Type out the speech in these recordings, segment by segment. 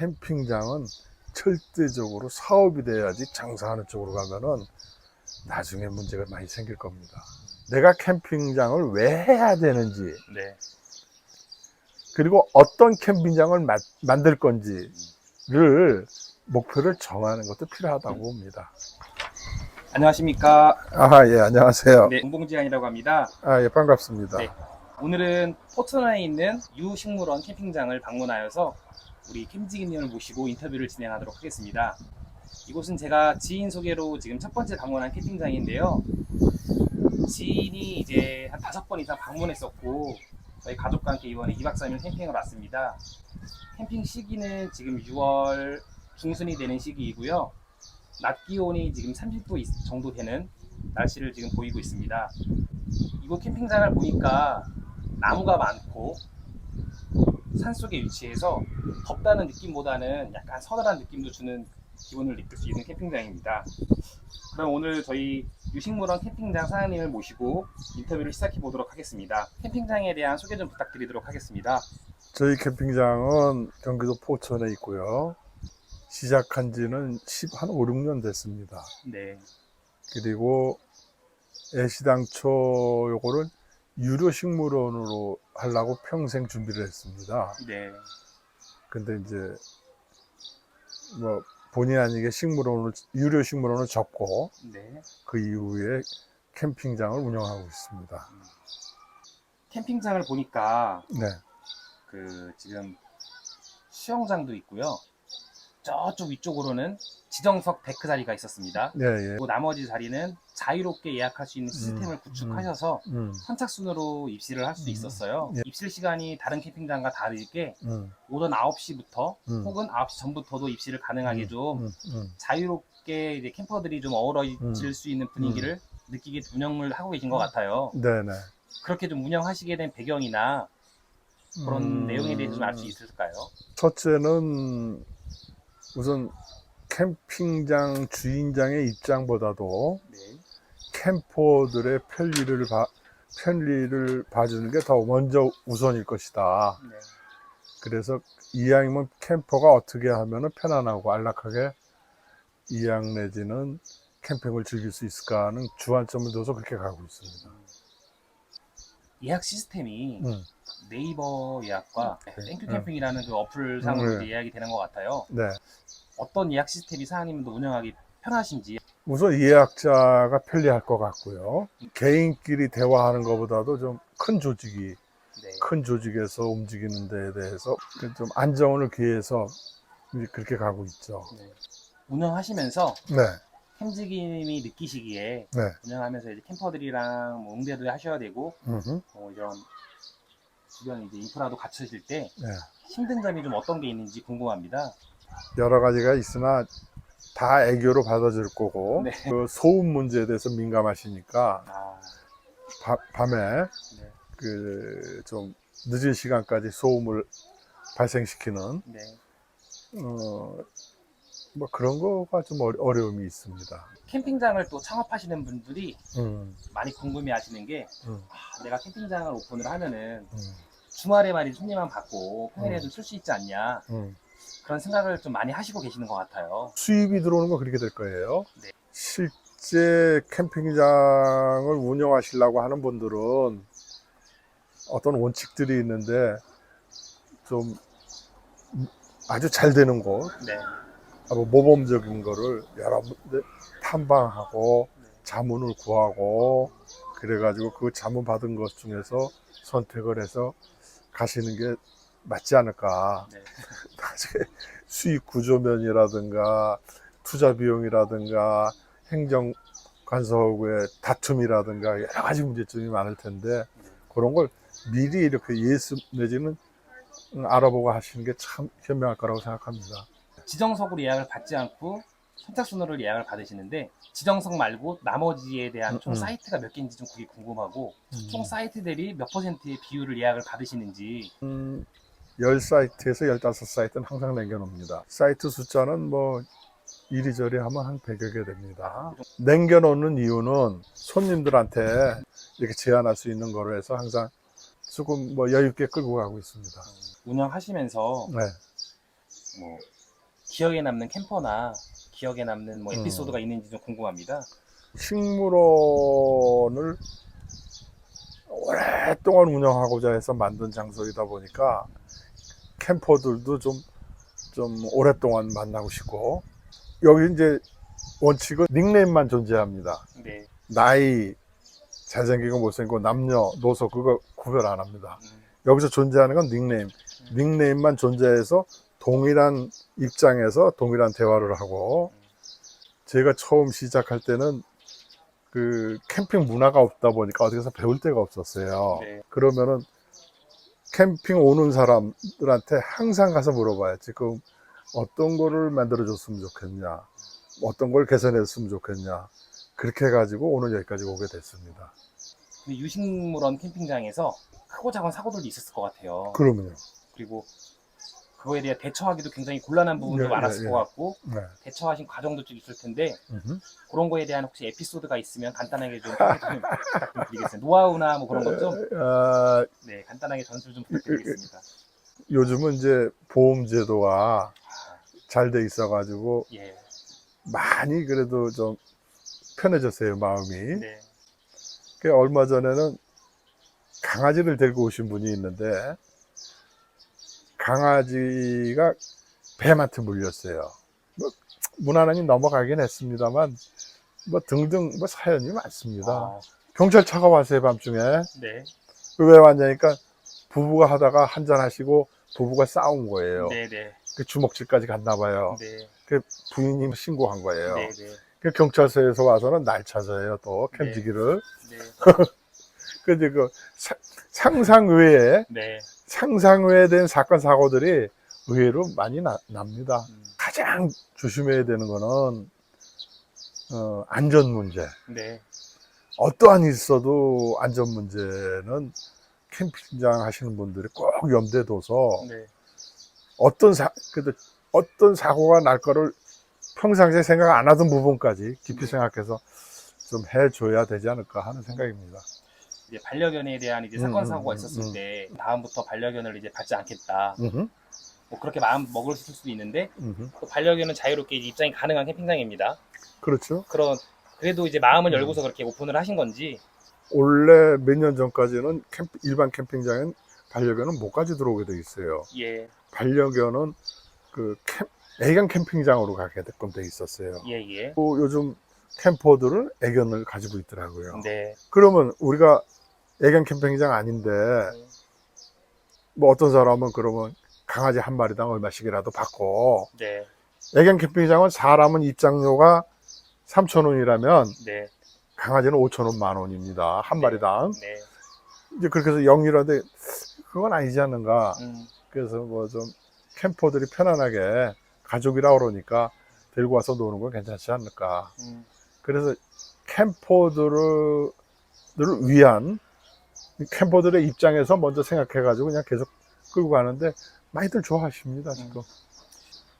캠핑장은 절대적으로 사업이 돼야지 장사하는 쪽으로 가면은 나중에 문제가 많이 생길 겁니다. 내가 캠핑장을 왜 해야 되는지, 네. 그리고 어떤 캠핑장을 만들 건지를 목표를 정하는 것도 필요하다고 봅니다. 안녕하십니까. 아, 예, 안녕하세요. 네, 공봉지안이라고 합니다. 아, 예, 반갑습니다. 네. 오늘은 포천에 있는 유식물원 캠핑장을 방문하여서 우리 캠지기님을 모시고 인터뷰를 진행하도록 하겠습니다. 이곳은 제가 지인 소개로 지금 첫 번째 방문한 캠핑장인데요. 지인이 이제 한 5번 이상 방문했었고 저희 가족과 함께 이번에 2박 3일 캠핑을 왔습니다. 캠핑 시기는 지금 6월 중순이 되는 시기이고요. 낮 기온이 지금 30도 정도 되는 날씨를 지금 보이고 있습니다. 이곳 캠핑장을 보니까 나무가 많고 산속에 위치해서 덥다는 느낌보다는 약간 서늘한 느낌도 주는 기분을 느낄 수 있는 캠핑장입니다. 그럼 오늘 저희 유식물원 캠핑장 사장님을 모시고 인터뷰를 시작해 보도록 하겠습니다. 캠핑장에 대한 소개 좀 부탁드리도록 하겠습니다. 저희 캠핑장은 경기도 포천에 있고요. 시작한 지는 한 5, 6년 됐습니다. 네. 그리고 애시당초 요거를 유료식물원으로 하려고 평생 준비를 했습니다. 네. 근데 이제 뭐 본의 아니게 유료식물원을 접고 네. 그 이후에 캠핑장을 운영하고 있습니다. 캠핑장을 보니까 네. 지금 수영장도 있고요. 저쪽 위쪽으로는 지정석 데크 자리가 있었습니다. 예, 예. 그리고 나머지 자리는 자유롭게 예약할 수 있는 시스템을 구축하셔서 선착순으로 입실을 할 수 있었어요. 예. 입실 시간이 다른 캠핑장과 다르게 음, 오전 9시부터 음. 혹은 9시 전부터도 입실을 가능하게 좀 자유롭게 이제 캠퍼들이 좀 어우러질 수 있는 분위기를 느끼게 운영을 하고 계신 것 같아요. 네네. 그렇게 좀 운영하시게 된 배경이나 그런 내용에 대해서 좀 알 수 있을까요? 첫째는 우선 캠핑장 주인장의 입장보다도 네. 캠퍼들의 편리를 봐주는 게 더 먼저 우선일 것이다. 네. 그래서 이왕이면 캠퍼가 어떻게 하면 편안하고 안락하게 이왕 내지는 캠핑을 즐길 수 있을까 하는 주안점을 둬서 그렇게 가고 있습니다. 예약 시스템이 네이버 예약과 땡큐 네. 캠핑이라는 그 어플상으로 네. 이제 예약이 되는 것 같아요. 네. 어떤 예약 시스템이 사장님도 운영하기 편하신지. 우선 예약자가 편리할 것 같고요. 개인끼리 대화하는 것보다도 좀 네. 큰 조직에서 움직이는 데에 대해서 좀 안정을 기해서 이제 그렇게 가고 있죠. 네. 운영하시면서 네. 캠지기님이 느끼시기에 네. 운영하면서 이제 캠퍼들이랑 뭐 응대도 하셔야 되고 이런 주변 이제 인프라도 갖추실 때 네. 힘든 점이 좀 어떤 게 있는지 궁금합니다. 여러 가지가 있으나 다 애교로 받아줄 거고, 네. 그 소음 문제에 대해서 민감하시니까 아, 밤에 네. 좀 늦은 시간까지 소음을 발생시키는 네. 뭐 그런 거가 좀 어려움이 있습니다. 캠핑장을 또 창업하시는 분들이 음, 많이 궁금해 하시는 게 음, 내가 캠핑장을 오픈을 하면은 음, 주말에만 이제 손님만 받고 평일에 좀 쓸 수 있지 않냐 음. 그런 생각을 좀 많이 하시고 계시는 것 같아요. 수입이 들어오는 건 그렇게 될 거예요. 네. 실제 캠핑장을 운영하시려고 하는 분들은 어떤 원칙들이 있는데 좀 아주 잘 되는 곳, 네. 모범적인 거를 여러 군데 탐방하고 네. 자문을 구하고 그래가지고 그 자문 받은 것 중에서 선택을 해서 가시는 게 맞지 않을까. 네. 나중에 수익 구조면이라든가 투자 비용이라든가 행정 간섭의 다툼이라든가 여러 가지 문제점이 많을 텐데 그런 걸 미리 이렇게 예습 내지는 알아보고 하시는 게 참 현명할 거라고 생각합니다. 지정석으로 예약을 받지 않고 선착순으로 예약을 받으시는데 지정석 말고 나머지에 대한 총 사이트가 몇 개인지 좀 그게 궁금하고 총 사이트 대비 몇 퍼센트의 비율을 예약을 받으시는지. 10사이트에서 15사이트는 항상 남겨놓습니다. 사이트 숫자는 뭐 이리저리 하면 한 100여 개 됩니다. 남겨놓는 이유는 손님들한테 이렇게 제한할 수 있는 거로 해서 항상 조금 뭐 여유 있게 끌고 가고 있습니다. 운영하시면서 네. 뭐 기억에 남는 캠퍼나 기억에 남는 뭐 에피소드가 있는지 좀 궁금합니다. 식물원을 오랫동안 운영하고자 해서 만든 장소이다 보니까 캠퍼들도 좀 오랫동안 만나고 싶고, 여기 이제 원칙은 닉네임만 존재합니다. 네. 나이, 잘생기고 못생기고 남녀, 노소 그거 구별 안 합니다. 음, 여기서 존재하는 건 닉네임. 닉네임만 존재해서 동일한 입장에서 동일한 대화를 하고, 제가 처음 시작할 때는 그 캠핑 문화가 없다 보니까 어디서 배울 데가 없었어요. 네. 그러면은 캠핑 오는 사람들한테 항상 가서 물어봐요. 지금 어떤 거를 만들어 줬으면 좋겠냐, 어떤 걸 개선했으면 좋겠냐. 그렇게 해가지고 오늘 여기까지 오게 됐습니다. 근데 유식물원 캠핑장에서 크고 작은 사고들도 있었을 것 같아요. 그러면요. 그리고 그거에 대해 대처하기도 굉장히 곤란한 부분도 예, 많았을 예, 것 같고 네. 대처하신 과정도 좀 있을 텐데 음흠. 그런 거에 대한 혹시 에피소드가 있으면 간단하게 좀 부탁 좀 드리겠습니다. 노하우나 뭐 그런 것 좀 아, 네, 간단하게 전술 좀 부탁드리겠습니다. 요즘은 이제 보험 제도가 아, 잘 돼 있어가지고 예, 많이 그래도 좀 편해졌어요, 마음이. 네, 그 얼마 전에는 강아지를 데리고 오신 분이 있는데 강아지가 뱀한테 물렸어요. 뭐 무난하게 넘어가긴 했습니다만 뭐 등등 뭐 사연이 많습니다. 아, 경찰차가 왔어요, 밤중에. 네, 왜 왔냐니까 부부가 하다가 한잔 하시고 부부가 싸운 거예요. 네, 네, 그 주먹질까지 갔나 봐요. 네, 그 부인이 신고한 거예요. 네, 네, 그 경찰서에서 와서는 날 찾아요, 또 네. 캠지기를. 네, 근데 그 상상 외에 네, 상상 외에 사건 사고들이 의외로 많이 납니다. 음, 가장 조심해야 되는 거는 안전 문제. 네, 어떠한 일이 있어도 안전 문제는 캠핑장 하시는 분들이 꼭 염두에 둬서 네. 그래도 어떤 사고가 날 거를 평상시에 생각 안 하던 부분까지 깊이 생각해서 좀 해줘야 되지 않을까 하는 생각입니다. 이제 반려견에 대한 이제 사건 사고가 있었을 때 다음부터 반려견을 이제 받지 않겠다. 음흠, 뭐 그렇게 마음 먹을 수도 있는데 음흠. 또 반려견은 자유롭게 이제 입장이 가능한 캠핑장입니다. 그렇죠. 그래도 이제 마음을 열고서 그렇게 오픈을 하신 건지. 원래 몇 년 전까지는 일반 캠핑장엔 반려견은 못까지 들어오게 돼 있어요. 예, 반려견은 그 애견 캠핑장으로 가게끔 돼 있었어요. 예, 예. 또 요즘 캠퍼들은 애견을 가지고 있더라고요. 네. 그러면 우리가 애견 캠핑장 아닌데 뭐 어떤 사람은 그러면 강아지 한 마리당 얼마씩이라도 받고, 네. 애견 캠핑장은 사람은 입장료가 3,000원이라면 네. 강아지는 5,000원, 10,000원입니다. 한 네. 마리당. 네. 이제 그렇게 해서 영리한데 그건 아니지 않는가. 음, 그래서 뭐 좀 캠퍼들이 편안하게 가족이라 그러니까 데리고 와서 노는 건 괜찮지 않을까. 음. 그래서 캠퍼들을 위한, 캠퍼들의 입장에서 먼저 생각해가지고 그냥 계속 끌고 가는데 많이들 좋아하십니다, 지금.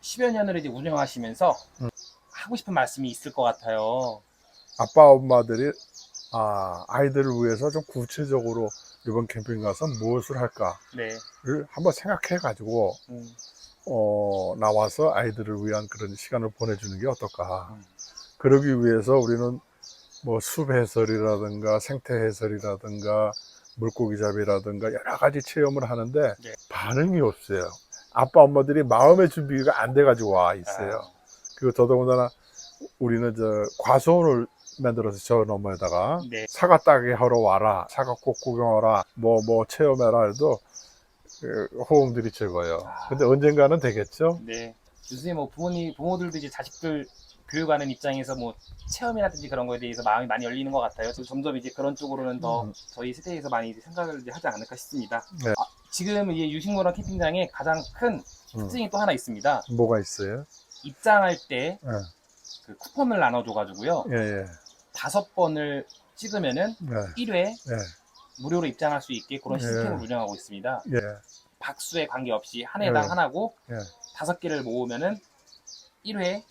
10여 년을 이제 운영하시면서 음. 하고 싶은 말씀이 있을 것 같아요. 아빠, 엄마들이 아이들을 위해서 좀 구체적으로 이번 캠핑 가서 무엇을 할까를 네. 한번 생각해가지고 음, 나와서 아이들을 위한 그런 시간을 보내주는 게 어떨까. 음. 그러기 위해서 우리는 뭐 숲 해설이라든가 생태 해설이라든가 물고기 잡이라든가 여러 가지 체험을 하는데 네. 반응이 없어요. 아빠, 엄마들이 마음의 준비가 안 돼가지고 와 있어요. 아, 그리고 더더군다나 우리는 과수원을 만들어서 저 너머에다가 네. 사과 따기 하러 와라, 사과 꽃 구경하라, 뭐 체험해라 해도 호응들이 적어요. 근데 언젠가는 되겠죠. 네. 요새 뭐 부모들도 이제 자식들 교육하는 입장에서 뭐 체험이라든지 그런 거에 대해서 마음이 많이 열리는 것 같아요. 그래서 점점 이제 그런 쪽으로는 더 저희 세대에서 많이 이제 생각을 이제 하지 않을까 싶습니다. 네. 지금 이제 유식물원 캠핑장에 가장 큰 특징이 또 하나 있습니다. 뭐가 있어요? 입장할 때 예, 그 쿠폰을 나눠줘가지고요. 예, 5번을 찍으면은 예, 1회 예, 무료로 입장할 수 있게 그런 예. 시스템을 운영하고 있습니다. 예, 박수에 관계없이 한 회당 예. 하나고 예. 5개를 모으면은 1회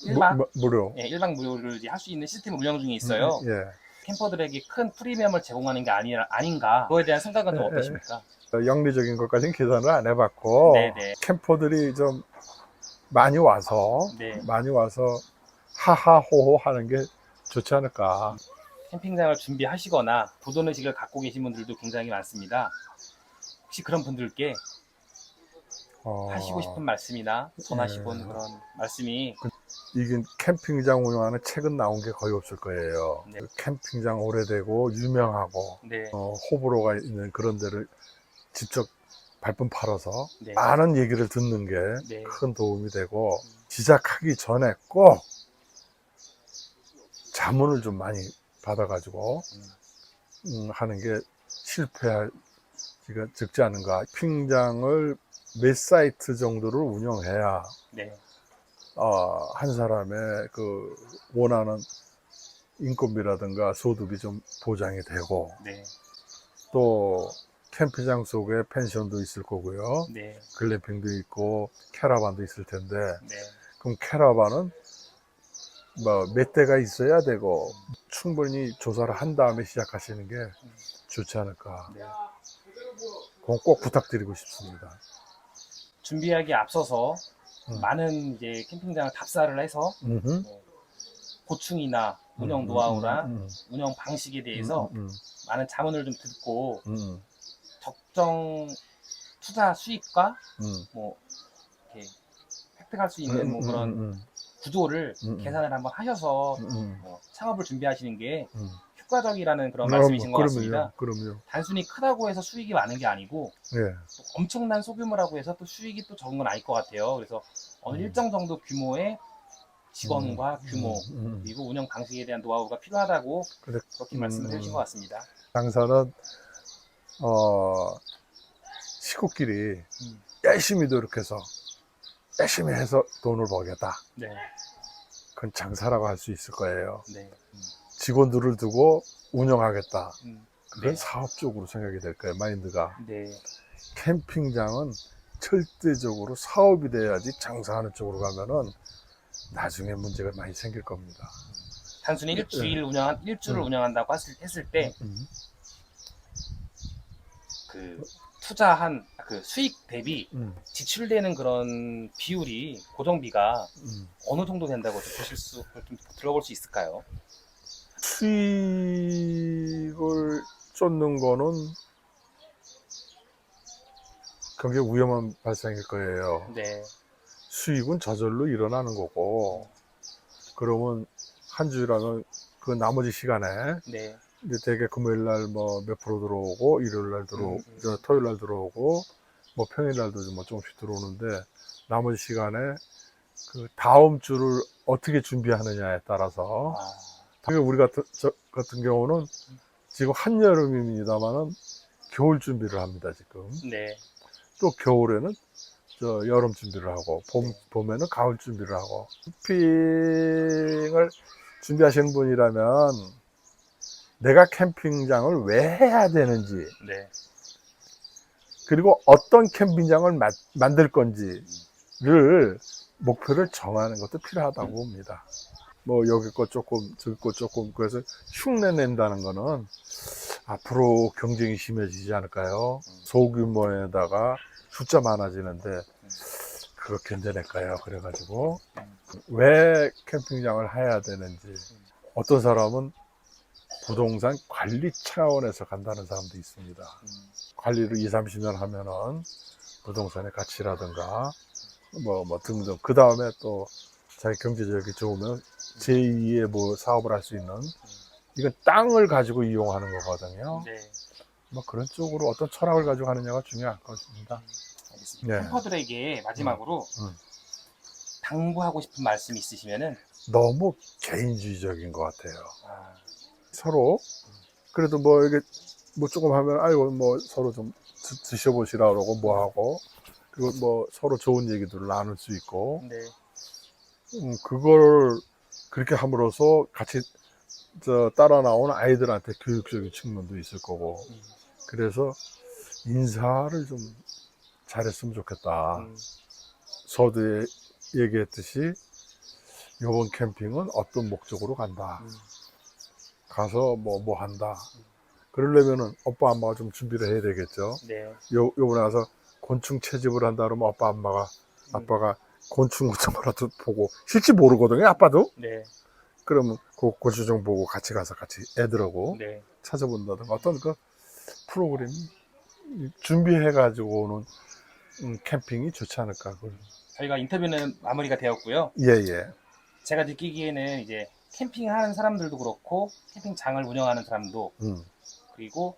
1박 무료. 예, 1박 무료를 할 수 있는 시스템을 운영 중에 있어요. 예. 캠퍼들에게 큰 프리미엄을 제공하는 게 아닌가. 그거에 대한 생각은 좀 예, 어떠십니까? 영리적인 것까지는 계산을 안 해봤고, 네네. 캠퍼들이 좀 많이 와서 네. 하하호호 하는 게 좋지 않을까. 캠핑장을 준비하시거나 보존의식을 갖고 계신 분들도 굉장히 많습니다. 혹시 그런 분들께 하시고 싶은 말씀이나 전하시고 네. 그런 말씀이 이게 캠핑장 운영하는 책은 나온 게 거의 없을 거예요. 네. 그 캠핑장 오래되고 유명하고 네. 호불호가 있는 그런 데를 직접 발품 팔아서 네. 많은 얘기를 듣는 게 네. 큰 도움이 되고, 시작하기 전에 꼭 자문을 좀 많이 받아가지고 하는 게 실패할 기가 적지 않은가. 캠핑장을 몇 사이트 정도를 운영해야 네. 한 사람의 그 원하는 인건비라든가 소득이 좀 보장이 되고, 네. 또 캠핑장 속에 펜션도 있을 거고요, 네. 글램핑도 있고 캐러반도 있을 텐데, 네. 그럼 캐러반은 뭐 몇 대가 있어야 되고 충분히 조사를 한 다음에 시작하시는 게 좋지 않을까. 네. 그건 꼭 부탁드리고 싶습니다. 준비하기에 앞서서 음. 많은 이제 캠핑장을 답사를 해서 음흠. 뭐 고충이나 운영 노하우나 음. 운영 방식에 대해서 많은 자문을 좀 듣고 적정 투자 수익과 뭐 이렇게 획득할 수 있는 뭐 그런 구조를 계산을 한번 하셔서 뭐 창업을 준비하시는 게 효과적이라는 그런 말씀이신 것 같습니다. 그럼요. 단순히 크다고 해서 수익이 많은 게 아니고 예. 또 엄청난 소규모라고 해서 또 수익이 또 적은 건 아닐 것 같아요. 그래서 어느 일정 정도 규모의 직원과 규모 그리고 운영 방식에 대한 노하우가 필요하다고 그렇게 말씀을 해주신 것 같습니다. 장사는 식구끼리 열심히 노력해서 열심히 해서 돈을 벌겠다. 네, 그건 장사라고 할 수 있을 거예요. 네, 직원들을 두고 운영하겠다. 그건 네, 사업적으로 생각이 될 거예요, 마인드가. 네, 캠핑장은 절대적으로 사업이 돼야지, 장사하는 쪽으로 가면은 나중에 문제가 많이 생길 겁니다. 단순히 일주를 운영한다고 했을 때 그 투자한 그 수익 대비 지출되는 그런 비율이 고정비가 어느 정도 된다고 좀 들어볼 수 있을까요? 수익을 쫓는 거는 굉장히 위험한 발상일 거예요. 네, 수익은 저절로 일어나는 거고, 그러면 한 주라면 그 나머지 시간에 네, 이제 대개 금요일 날 뭐 몇 프로 들어오고, 일요일 날 들어오고, 토요일 날 들어오고, 뭐 평일 날도 뭐 조금씩 들어오는데, 나머지 시간에 그 다음 주를 어떻게 준비하느냐에 따라서, 우리 같은 경우는 지금 한여름입니다만은 겨울 준비를 합니다, 지금. 네, 또 겨울에는 여름 준비를 하고, 봄에는 가을 준비를 하고. 캠핑을 준비하시는 분이라면 내가 캠핑장을 왜 해야 되는지, 네, 그리고 어떤 캠핑장을 만들 건지를 목표를 정하는 것도 필요하다고 봅니다. 뭐 여기 거 조금 저기 거 조금, 그래서 흉내 낸다는 거는 앞으로 경쟁이 심해지지 않을까요? 소규모에다가 숫자 많아지는데 그거 견뎌낼까요? 그래가지고 왜 캠핑장을 해야 되는지. 어떤 사람은 부동산 관리 차원에서 간다는 사람도 있습니다. 관리를 20, 30년 하면은 부동산의 가치라든가 뭐 등등, 그 다음에 또 자기 경제력이 좋으면 제2의 뭐 사업을 할 수 있는, 이건 땅을 가지고 이용하는 거거든요. 네. 뭐 그런 쪽으로 어떤 철학을 가지고 하느냐가 중요할 것입니다. 알겠습니다. 네. 캠퍼들에게 마지막으로 당부하고 싶은 말씀 있으시면은. 너무 개인주의적인 것 같아요. 서로 그래도 뭐 이게 뭐 조금 하면 아이고 뭐 서로 좀 드셔보시라 그러고 뭐 하고, 그리고 뭐 서로 좋은 얘기들을 나눌 수 있고, 네. 그걸 그렇게 함으로써 같이 따라 나오는 아이들한테 교육적인 측면도 있을 거고, 그래서 인사를 좀 잘했으면 좋겠다. 서두에 얘기했듯이 이번 캠핑은 어떤 목적으로 간다. 가서 뭐 한다. 그러려면은 오빠 엄마가 좀 준비를 해야 되겠죠. 네. 요번에 와서 곤충 채집을 한다 그러면 아빠가 곤충 같은 거라도 보고 실제 모르거든요. 아빠도. 네. 그러면 그 곤충 보고 같이 가서 같이 애들하고 네. 찾아본다든가 어떤 그 프로그램 준비해가지고 오는 캠핑이 좋지 않을까. 저희가 인터뷰는 마무리가 되었고요. 예예. 제가 느끼기에는 이제 캠핑하는 사람들도 그렇고 캠핑장을 운영하는 사람도 그리고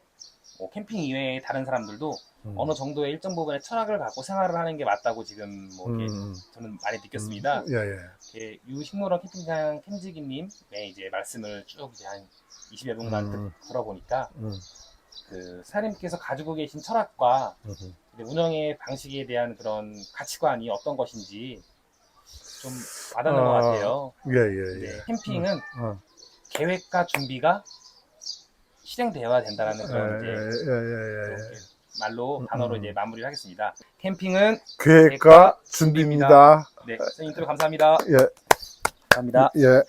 뭐 캠핑 이외의 다른 사람들도 어느 정도의 일정 부분의 철학을 갖고 생활을 하는 게 맞다고 지금 뭐 이렇게 저는 많이 느꼈습니다. 예예. 이렇게 유식물원 캠핑장 캠지기님의 이제 말씀을 쭉 이제 한 20여 분간 들어보니까 그 사장님께서 가지고 계신 철학과 운영의 방식에 대한 그런 가치관이 어떤 것인지 좀 와닿는 것 같아요. 예예예. 네, 캠핑은 계획과 준비가 실행되어야 된다라는 그런 이제 이렇게 말로 단어로 이제 마무리를 하겠습니다. 캠핑은 계획과 준비입니다. 네, 선생님 인터뷰 감사합니다. 예. 감사합니다. 예.